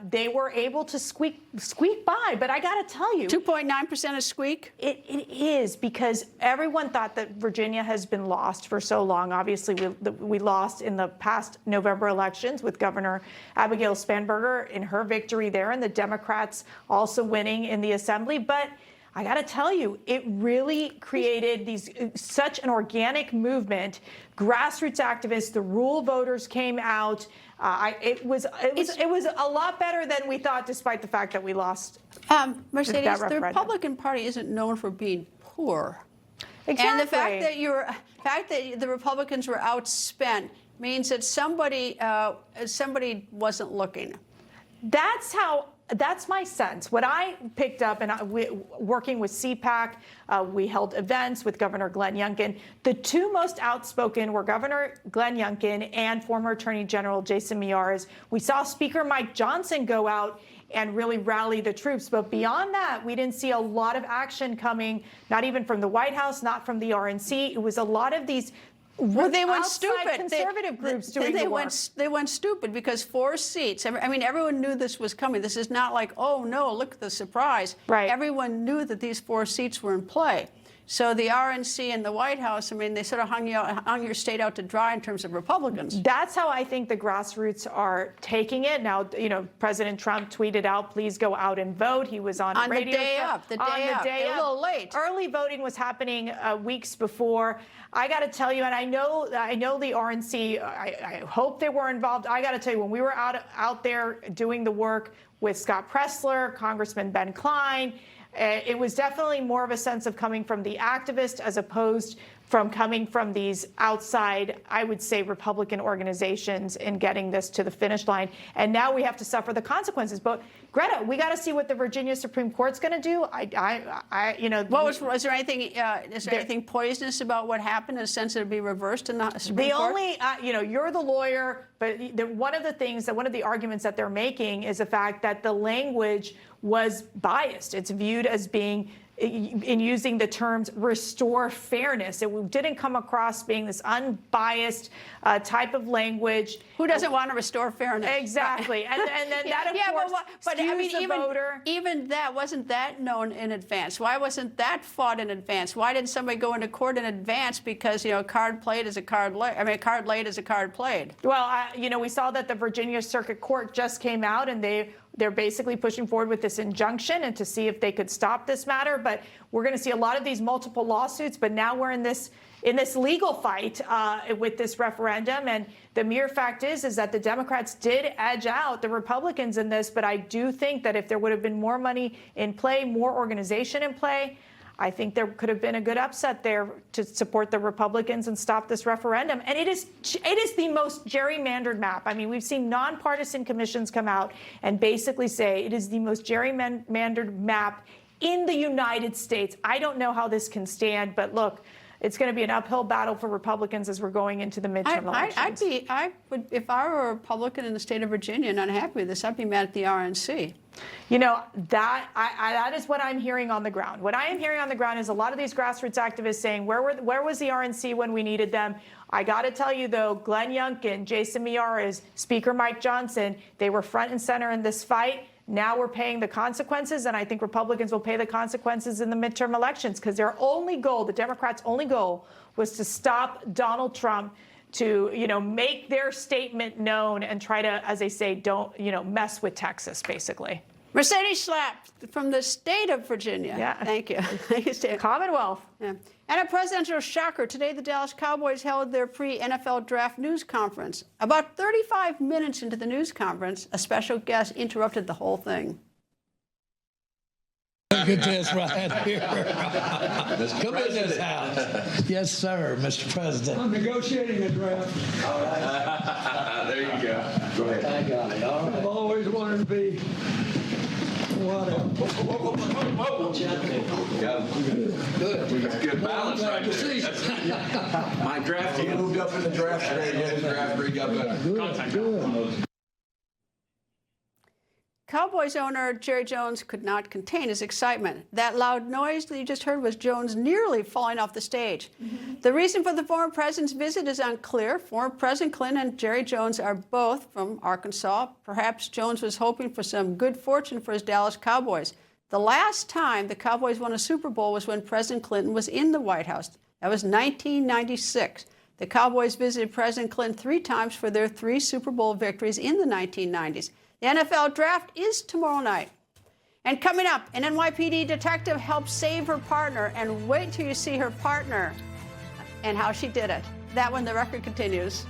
they were able to squeak by. But I got to tell you, 2.9% is squeak? It is, because everyone thought that Virginia has been lost for so long. Obviously, we lost in the past November elections with Governor Abigail Spanberger in her victory there, and the Democrats also winning in the assembly. But I got to tell you, it really created such an organic movement. Grassroots activists, the rural voters came out. It was a lot better than we thought, despite the fact that we lost. Mercedes, the Republican Party isn't known for being poor. Exactly. And the fact that the Republicans were outspent means that somebody wasn't looking. That's my sense. What I picked up, and working with CPAC, we held events with Governor Glenn Youngkin. The 2 most outspoken were Governor Glenn Youngkin and former Attorney General Jason Miyares. We saw Speaker Mike Johnson go out and really rally the troops. But beyond that, we didn't see a lot of action coming, not even from the White House, not from the RNC. It was a lot of these they went stupid. Conservative groups doing the work. They went stupid because 4 seats. I mean, everyone knew this was coming. This is not like, oh, no, look at the surprise. Right. Everyone knew that these 4 seats were in play. So the RNC and the White House, I mean, they sort of hung your state out to dry in terms of Republicans. That's how I think the grassroots are taking it. Now, President Trump tweeted out, please go out and vote. He was on a radio the day show. up, the day up. A little late. Early voting was happening weeks before. I got to tell you, and I know the RNC, I hope they were involved. I got to tell you, when we were out there doing the work with Scott Pressler, Congressman Ben Cline, it was definitely more of a sense of coming from the activist as opposed from coming from these outside, I would say, Republican organizations in getting this to the finish line. And now we have to suffer the consequences. But Greta, we got to see what the Virginia Supreme Court's going to do. Was there anything? Is there anything poisonous about what happened in the sense that it'd be reversed in the Supreme Court? You're the lawyer, but one of the arguments that they're making is the fact that the language was biased. It's viewed as being, in using the terms restore fairness. It didn't come across being this unbiased type of language. Who doesn't want to restore fairness? Exactly. And then that, of course, skews the voter. Even that, wasn't that known in advance? Why wasn't that fought in advance? Why didn't somebody go into court in advance? Because, card played is a card laid. I mean, a card laid is a card played. Well, we saw that the Virginia Circuit Court just came out, and they're basically pushing forward with this injunction and to see if they could stop this matter. But we're going to see a lot of these multiple lawsuits. But now we're in this legal fight with this referendum. And the mere fact is that the Democrats did edge out the Republicans in this. But I do think that if there would have been more money in play, more organization in play, I think there could have been a good upset there to support the Republicans and stop this referendum. And it is the most gerrymandered map. I mean, we've seen nonpartisan commissions come out and basically say it is the most gerrymandered map in the United States. I don't know how this can stand, but look, it's going to be an uphill battle for Republicans as we're going into the midterm elections. If I were a Republican in the state of Virginia and unhappy with this, I'd be mad at the RNC. That is what I'm hearing on the ground. What I am hearing on the ground is a lot of these grassroots activists saying, where was the RNC when we needed them? I got to tell you, though, Glenn Youngkin, Jason Miyares, Speaker Mike Johnson, they were front and center in this fight. Now we're paying the consequences, and I think Republicans will pay the consequences in the midterm elections because their only goal, the Democrats' only goal, was to stop Donald Trump, to make their statement known and try to, as they say, don't mess with Texas, basically. Mercedes Schlapp from the state of Virginia. Yeah. Thank you. Thank you, State. Commonwealth. Yeah. And a presidential shocker. Today, the Dallas Cowboys held their pre-NFL draft news conference. About 35 minutes into the news conference, a special guest interrupted the whole thing. Look at this right here. Come in this house. Yes, sir, Mr. President. I'm negotiating a draft. All right. There you go. Go ahead. I got it. All right. I've always wanted to be Good. That's good balance right there. My draft team moved up in the draft today. His draft rig got better. Good. Cowboys owner Jerry Jones could not contain his excitement. That loud noise that you just heard was Jones nearly falling off the stage. The reason for the former president's visit is unclear. Former President Clinton and Jerry Jones are both from Arkansas. Perhaps Jones was hoping for some good fortune for his Dallas Cowboys. The last time the Cowboys won a Super Bowl was when President Clinton was in the White House. That was 1996. The Cowboys visited President Clinton 3 times for their 3 Super Bowl victories in the 1990s. The NFL draft is tomorrow night. And coming up, an NYPD detective helped save her partner, and wait till you see her partner and how she did it. That when the record continues.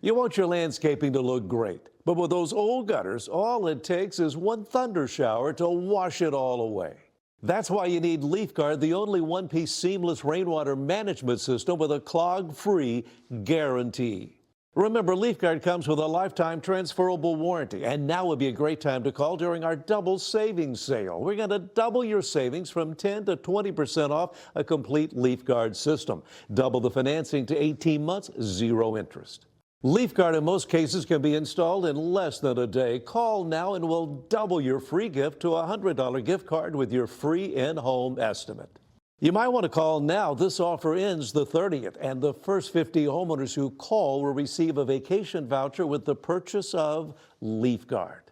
You want your landscaping to look great, but with those old gutters, all it takes is one thunder shower to wash it all away. That's why you need LeafGuard, the only one-piece seamless rainwater management system with a clog-free guarantee. Remember, LeafGuard comes with a lifetime transferable warranty, and now would be a great time to call during our double savings sale. We're going to double your savings from 10 to 20% off a complete LeafGuard system. Double the financing to 18 months, 0 interest. LeafGuard in most cases can be installed in less than a day. Call now and we'll double your free gift to a $100 gift card with your free in-home estimate. You might want to call now. This offer ends the 30th, and the first 50 homeowners who call will receive a vacation voucher with the purchase of LeafGuard.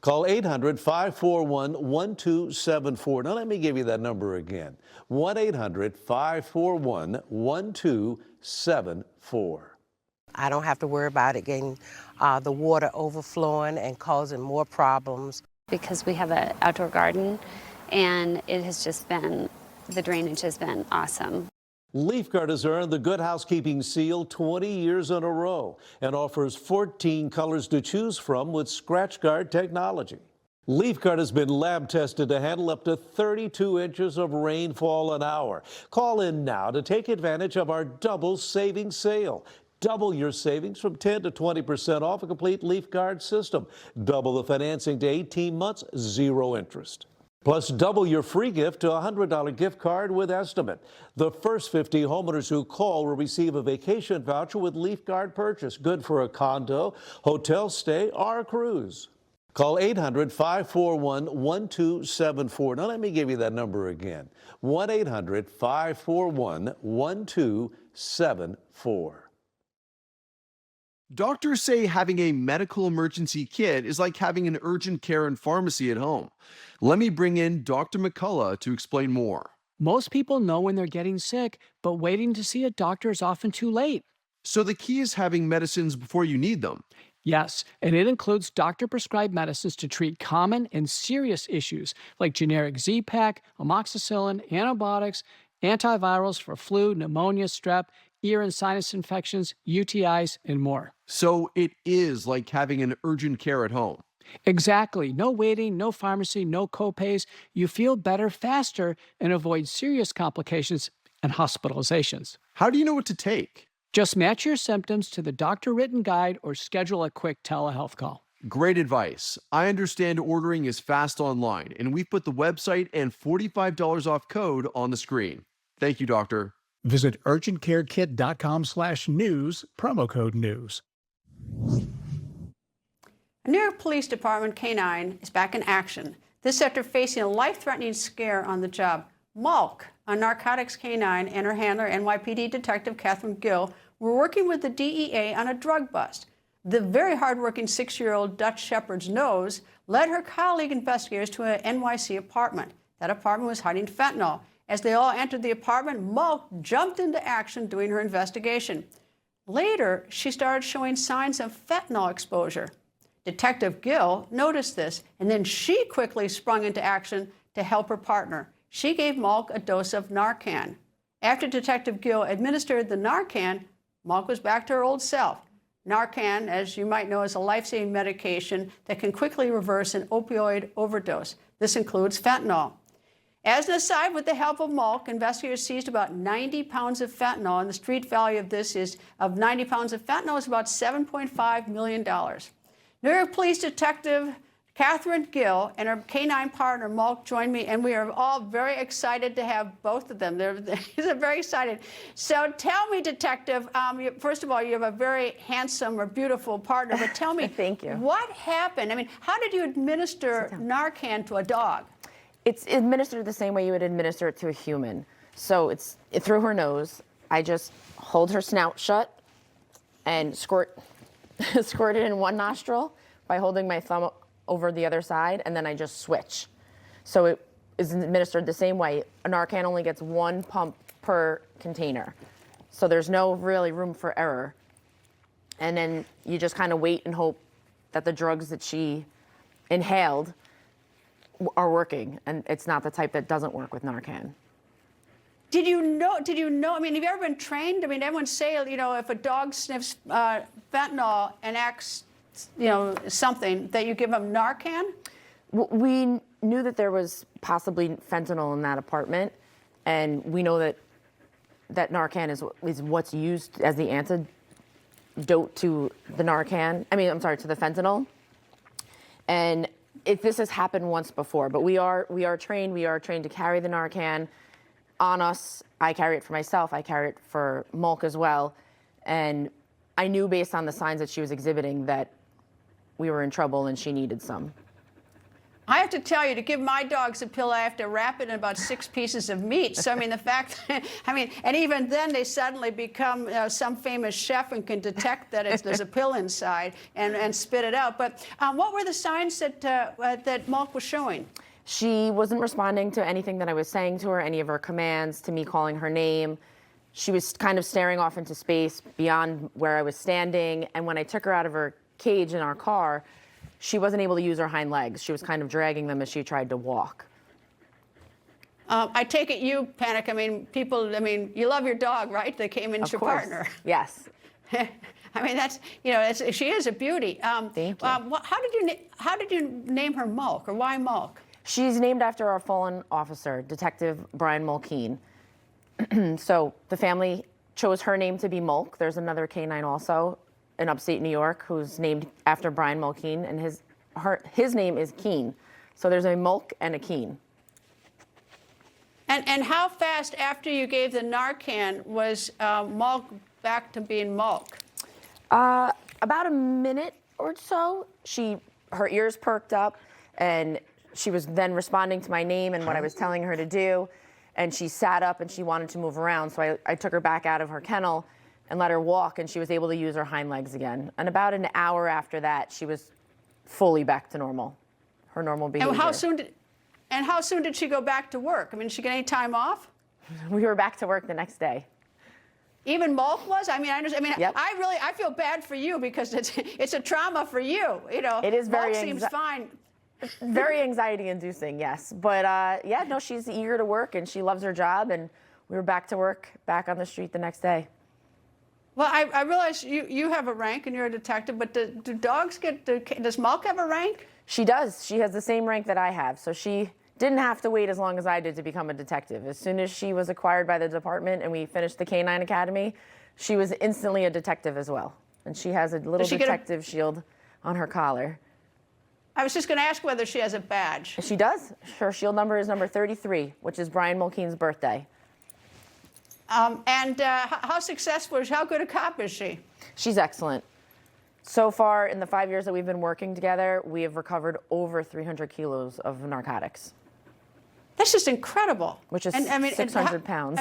Call 800-541-1274. Now let me give you that number again. 1-800-541-1274. I don't have to worry about it getting the water overflowing and causing more problems. Because we have an outdoor garden, and it has just been, the drainage has been awesome. Leafguard has earned the Good Housekeeping seal 20 years in a row and offers 14 colors to choose from with scratch guard technology. Leafguard has been lab tested to handle up to 32 inches of rainfall an hour. Call in now to take advantage of our double savings sale. Double your savings from 10 to 20% off a complete Leafguard system. Double the financing to 18 months, 0 interest. Plus, double your free gift to a $100 gift card with estimate. The first 50 homeowners who call will receive a vacation voucher with Leafguard purchase, good for a condo, hotel stay, or a cruise. Call 800-541-1274. Now, let me give you that number again. 1-800-541-1274. Doctors say having a medical emergency kit is like having an urgent care and pharmacy at home. Let me bring in Dr. McCullough to explain more. Most people know when they're getting sick, but waiting to see a doctor is often too late. So the key is having medicines before you need them. Yes, and it includes doctor-prescribed medicines to treat common and serious issues like generic Z-Pak, amoxicillin, antibiotics, antivirals for flu, pneumonia, strep, ear and sinus infections, UTIs, and more. So it is like having an urgent care at home. Exactly. No waiting, no pharmacy, no copays. You feel better faster and avoid serious complications and hospitalizations. How do you know what to take? Just match your symptoms to the doctor-written guide or schedule a quick telehealth call. Great advice. I understand ordering is fast online, and we've put the website and $45 off code on the screen. Thank you, doctor. Visit urgentcarekit.com/news, promo code news. A New York Police Department K-9 is back in action. This after facing a life-threatening scare on the job. Malk, a narcotics K-9, and her handler, NYPD Detective Katherine Gill, were working with the DEA on a drug bust. The very hardworking 6-year-old Dutch Shepherd's nose led her colleague investigators to an NYC apartment. That apartment was hiding fentanyl. As they all entered the apartment, Malk jumped into action doing her investigation. Later, she started showing signs of fentanyl exposure. Detective Gill noticed this, and then she quickly sprung into action to help her partner. She gave Malk a dose of Narcan. After Detective Gill administered the Narcan, Malk was back to her old self. Narcan, as you might know, is a life-saving medication that can quickly reverse an opioid overdose. This includes fentanyl. As an aside, with the help of Malk, investigators seized about 90 pounds of fentanyl, and the street value of this of 90 pounds of fentanyl is about $7.5 million. New York Police Detective Katherine Gill and her K-9 partner, Malk, joined me, and we are all very excited to have both of them. They're very excited. So tell me, Detective, first of all, you have a very handsome or beautiful partner, but tell me, Thank you. What happened? I mean, how did you administer Narcan to a dog? It's administered the same way you would administer it to a human. So it's through her nose. I just hold her snout shut and squirt it in one nostril by holding my thumb over the other side, and then I just switch. So it is administered the same way. A Narcan only gets 1 pump per container. So there's no really room for error. And then you just kind of wait and hope that the drugs that she inhaled are working, and it's not the type that doesn't work with Narcan. Did you know, I mean, have you ever been trained? I mean, everyone say, if a dog sniffs fentanyl and acts, something, that you give them Narcan? We knew that there was possibly fentanyl in that apartment, and we know that Narcan is what's used as the antidote to the Narcan. to the fentanyl. And this has happened once before, but we are trained. We are trained to carry the Narcan on us. I carry it for myself. I carry it for Malk as well. And I knew based on the signs that she was exhibiting that we were in trouble and she needed some. I have to tell you, to give my dogs a pill, I have to wrap it in about 6 pieces of meat. So, the fact, and even then they suddenly become some famous chef and can detect that there's a pill inside and spit it out. But what were the signs that Malk was showing? She wasn't responding to anything that I was saying to her, any of her commands, to me calling her name. She was kind of staring off into space beyond where I was standing. And when I took her out of her cage in our car, she wasn't able to use her hind legs. She was kind of dragging them as she tried to walk. I take it you panic. I mean, people, you love your dog, right? They came in as your partner. Yes. I mean, that's, she is a beauty. Thank you. How did you name her Mulk, or why Mulk? She's named after our fallen officer, Detective Brian Mulkeen. So the family chose her name to be Mulk. There's another K-9 also in upstate New York who's named after Brian Mulkeen, and his name is Keen. So there's a Mulk and a Keen. And how fast after you gave the Narcan was Mulk back to being Mulk? About a minute or so. Her ears perked up, and she was then responding to my name and what I was telling her to do. And she sat up and she wanted to move around. So I took her back out of her kennel and let her walk, and she was able to use her hind legs again. And about an hour after that, she was fully back to normal, her normal behavior. And how soon did she go back to work? I mean, did she get any time off? We were back to work the next day. Even Mulk was? I understand. Yep. I feel bad for you because it's a trauma for you. It is very Mulk seems fine. Very anxiety-inducing, yes. But yeah, no, she's eager to work and she loves her job, and we were back to work, back on the street the next day. Well, I realize you have a rank and you're a detective, but do dogs does Mulk have a rank? She does. She has the same rank that I have. So she didn't have to wait as long as I did to become a detective. As soon as she was acquired by the department and we finished the K-9 Academy, she was instantly a detective as well. And she has a little detective shield on her collar. I was just going to ask whether she has a badge. She does. Her shield number is number 33, which is Brian Mulkeen's birthday. How successful how good a cop is she? She's excellent. So far, in the 5 years that we've been working together, we have recovered over 300 kilos of narcotics. That's just incredible. Which is 600 pounds.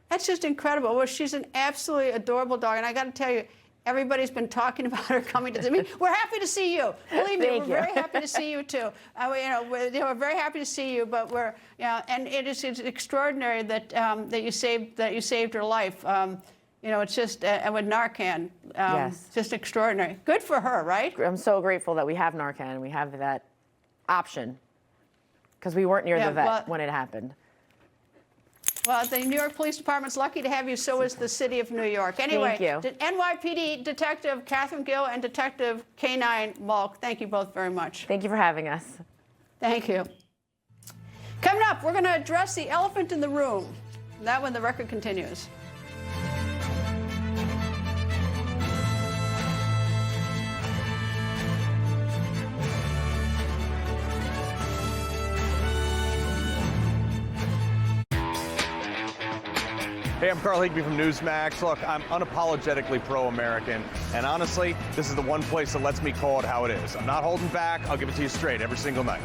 That's just incredible. Well, she's an absolutely adorable dog, and I got to tell you, everybody's been talking about her coming to the. We're happy to see you. Believe me, we're very happy to see you too. We're very happy to see you. But and it's extraordinary that you saved her life. It's just with Narcan. Yes. Just extraordinary. Good for her, right? I'm so grateful that we have Narcan and we have that option, because we weren't near the vet when it happened. Well, the New York Police Department's lucky to have you, so is the city of New York. Anyway, thank you. NYPD Detective Katherine Gill and Detective K-9 Mulk, thank you both very much. Thank you for having us. Thank you. Coming up, we're going to address the elephant in the room. That when the record continues. Hey, I'm Carl Higby from Newsmax. Look, I'm unapologetically pro-American, and honestly, this is the one place that lets me call it how it is. I'm not holding back. I'll give it to you straight every single night.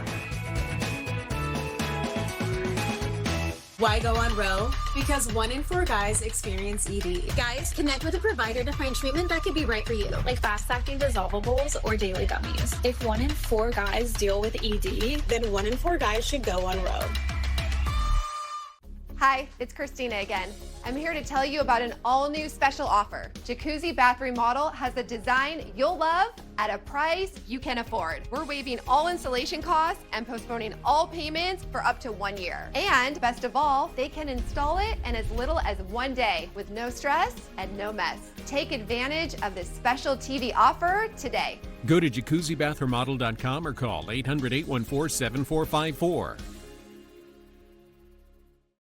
Why go on Roe? Because 1 in 4 guys experience ED. Guys, connect with a provider to find treatment that could be right for you, like fast-acting dissolvables or daily gummies. If 1 in 4 guys deal with ED, then 1 in 4 guys should go on Roe. Hi, it's Christina again. I'm here to tell you about an all-new special offer. Jacuzzi Bath Remodel has a design you'll love at a price you can afford. We're waiving all installation costs and postponing all payments for up to 1 year. And best of all, they can install it in as little as 1 day with no stress and no mess. Take advantage of this special TV offer today. Go to jacuzzibathremodel.com or call 800-814-7454.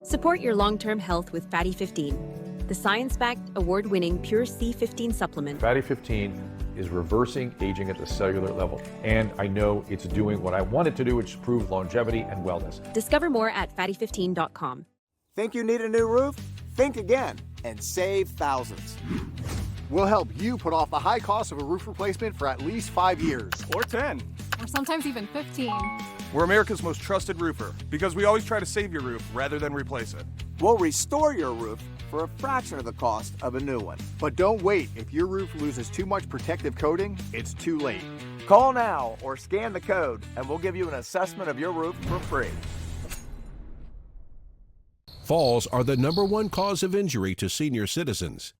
Support your long-term health with Fatty 15, the science-backed, award-winning Pure C15 supplement. Fatty 15 is reversing aging at the cellular level, and I know it's doing what I want it to do, which is improve longevity and wellness. Discover more at fatty15.com. Think you need a new roof? Think again and save thousands. We'll help you put off the high cost of a roof replacement for at least 5 years. Or 10. Or sometimes even 15. We're America's most trusted roofer because we always try to save your roof rather than replace it. We'll restore your roof for a fraction of the cost of a new one. But don't wait. If your roof loses too much protective coating, it's too late. Call now or scan the code and we'll give you an assessment of your roof for free. Falls are the #1 cause of injury to senior citizens.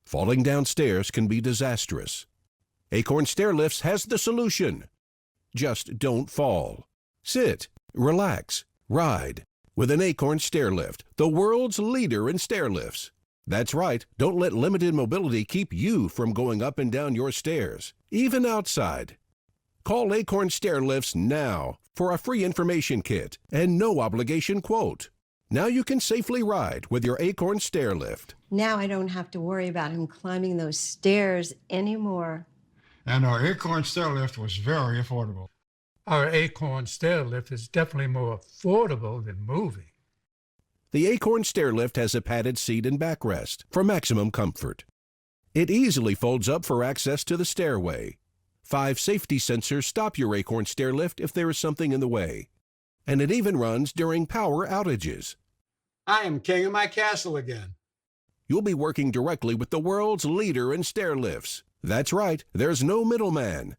Falling downstairs can be disastrous. Acorn Stairlifts has the solution. Just don't fall. Sit, relax, ride, with an Acorn stair lift, the world's leader in stair lifts. That's right, don't let limited mobility keep you from going up and down your stairs, even outside. Call Acorn Stair Lifts now for a free information kit and no obligation quote. Now you can safely ride with your Acorn stair lift. Now I don't have to worry about him climbing those stairs anymore. And our Acorn stair lift was very affordable. Our Acorn stair lift is definitely more affordable than moving. The Acorn stair lift has a padded seat and backrest for maximum comfort. It easily folds up for access to the stairway. 5 safety sensors stop your Acorn stair lift if there is something in the way. And it even runs during power outages. I am king of my castle again. You'll be working directly with the world's leader in stair lifts. That's right, there's no middleman.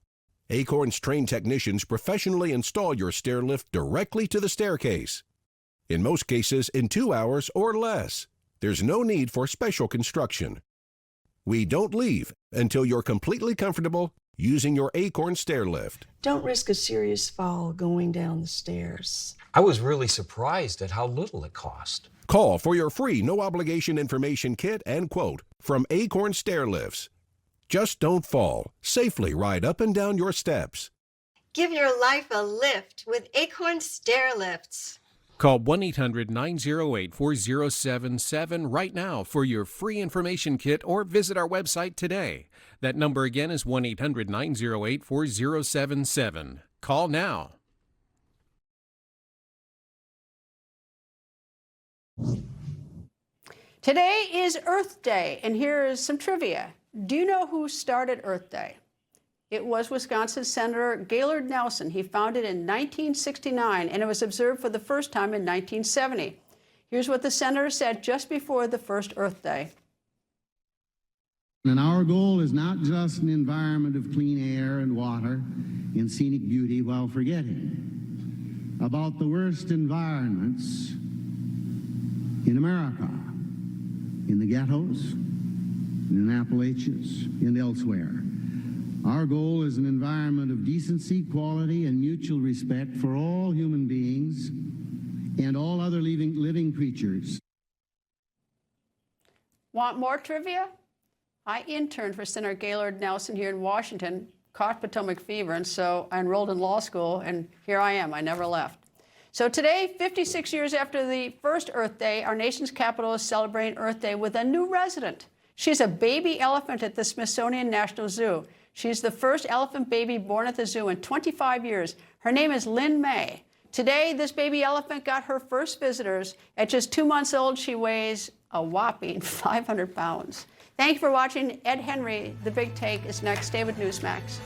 Acorn's trained technicians professionally install your stair lift directly to the staircase. In most cases, in 2 hours or less. There's no need for special construction. We don't leave until you're completely comfortable using your Acorn stair lift. Don't risk a serious fall going down the stairs. I was really surprised at how little it cost. Call for your free no-obligation information kit and quote from Acorn Stair Lifts. Just don't fall. Safely ride up and down your steps. Give your life a lift with Acorn stair lifts. Call 1-800-908-4077 right now for your free information kit or visit our website today. That number again is 1-800-908-4077. Call now. Today is Earth Day, and here is some trivia. Do you know who started Earth Day? It was Wisconsin Senator Gaylord Nelson. He founded it in 1969, and it was observed for the first time in 1970. Here's what the senator said just before the first Earth Day. And our goal is not just an environment of clean air and water and scenic beauty while forgetting about the worst environments in America, in the ghettos, in the Appalachians, and elsewhere. Our goal is an environment of decency, quality, and mutual respect for all human beings and all other living creatures. Want more trivia? I interned for Senator Gaylord Nelson here in Washington, caught Potomac fever, and so I enrolled in law school, and here I am. I never left. So today, 56 years after the first Earth Day, our nation's capital is celebrating Earth Day with a new resident. She's a baby elephant at the Smithsonian National Zoo. She's the first elephant baby born at the zoo in 25 years. Her name is Lynn May. Today, this baby elephant got her first visitors. At just 2 months old, she weighs a whopping 500 pounds. Thank you for watching. Ed Henry, The Big Take, is next. Stay with Newsmax.